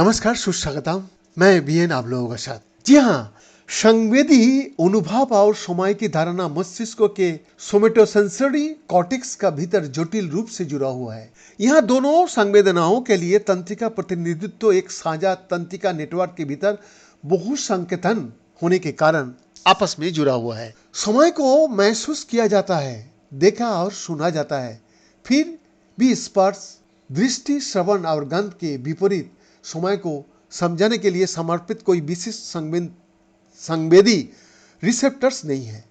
नमस्कार, सुस्वागतम। मैं बीएन आप लोगों के साथ। जी हाँ, संवेदी अनुभव और समय की धारणा मस्तिष्क के सोमेटोसेंसरी कॉर्टेक्स का भीतर जटिल रूप से जुड़ा हुआ है। यहाँ दोनों संवेदनाओं के लिए तंत्रिका प्रतिनिधित्व एक साझा तंत्रिका नेटवर्क के भीतर बहु संकेतन होने के कारण आपस में जुड़ा हुआ है। समय को महसूस किया जाता है, देखा और सुना जाता है। फिर भी स्पर्श, दृष्टि, श्रवण और गंध के विपरीत समय को समझने के लिए समर्पित कोई विशिष्ट संवेदी रिसेप्टर्स नहीं है।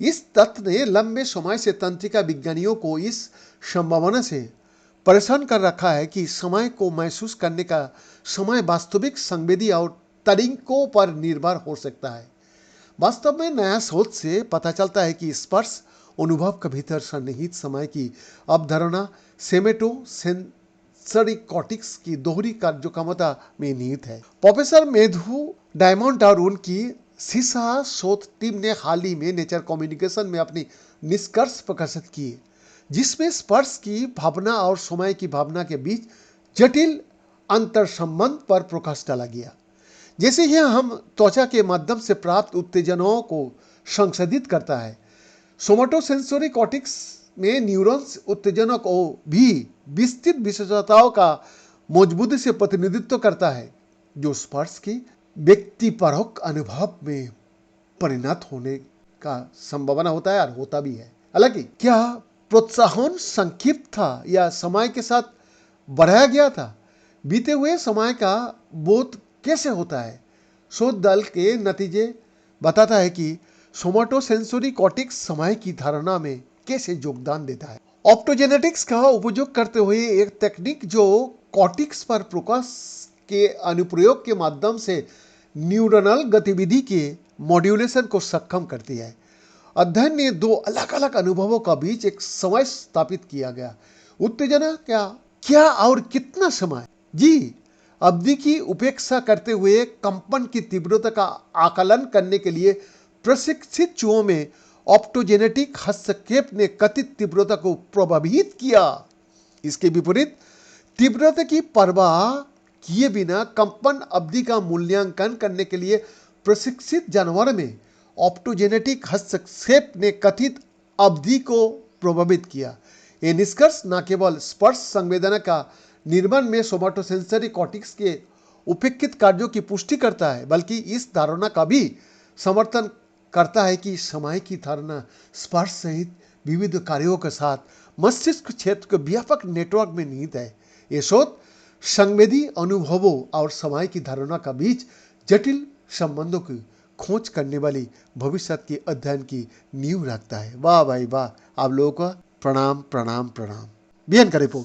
इस तथ्य ने लंबे समय से तंत्रिका विज्ञानियों को इस संभावना से परेशान कर रखा है कि समय को महसूस करने का समय वास्तविक संवेदी और तरीकों पर निर्भर हो सकता है। वास्तव में नया शोध से पता चलता है कि स्पर्श अनुभव के भीतर सन्निहित समय की अवधारणा सेमेटोसेंसरी कॉर्टेक्स की दोहरी कार्यक्षमता में निहित है। प्रोफेसर मैथ्यू डायमंड और उनकी सीसा शोध टीम ने हाल ही में नेचर कम्युनिकेशन में अपनी निष्कर्ष प्रकाशित किए, जिसमें स्पर्श की भावना और समय की भावना के बीच जटिल अंतर संबंध पर प्रकाश डाला गया। जैसे ही हम त्वचा के माध्यम से प्राप्त उत्तेजनाओं को संसाधित करता है, सोमेटोसेंसरी कॉर्टेक्स में न्यूरॉन्स उत्तेजना को भी विस्तृत विशेषताओं का मजबूती से प्रतिनिधित्व करता है, जो स्पर्श की व्यक्तिपरक अनुभव में परिणत होने का संभावना होता है और होता भी है। हालांकि क्या प्रोत्साहन संक्षिप्त था या समय के साथ बढ़ाया गया था? बीते हुए समय का बोध कैसे होता है? शोध दल के नतीजे बताता है कि सोमेटोसेंसरी कॉर्टेक्स समय की धारणा में कैसे योगदान देता है। ऑप्टोजेनेटिक्स का उपयोग करते हुए एक तकनीक जो कॉर्टेक्स पर प्रकाश के अनुप्रयोग के माध्यम से न्यूरनल गतिविधि के मॉड्यूलेशन को सक्षम करती है। अध्ययन ने दो अलग अलग अनुभवों का बीच एक समय स्थापित किया गया। उत्तेजना क्या और कितना समय? जी, अवधि की उपेक्षा करते हुए कंपन की तीव्रता का आकलन करने के लिए प्रशिक्षित चूहों में ऑप्टोजेनेटिक हस्तक्षेप ने कथित तीव्रता को प्रभावित किया। इसके विपरीत तीव्रता की परवाह किए बिना कंपन अवधि का मूल्यांकन करने के लिए प्रशिक्षित जानवर में ऑप्टोजेनेटिक हस्तक्षेप ने कथित अवधि को प्रभावित किया। ये निष्कर्ष न केवल स्पर्श संवेदना का निर्माण में सोमेटोसेंसरी कॉर्टेक्स के उपेक्षित कार्यों की पुष्टि करता है, बल्कि इस धारणा का भी समर्थन करता है कि समय की धारणा स्पर्श सहित विविध कार्यों के साथ मस्तिष्क क्षेत्र के व्यापक नेटवर्क में निहित है। ये शोध संवेदी अनुभवों और समय की धारणा का बीच जटिल संबंधों की खोज करने वाली भविष्य के अध्ययन की नींव रखता है। वाह भाई वाह, आप लोगों का प्रणाम प्रणाम प्रणाम। बीएन का रिपोर्ट।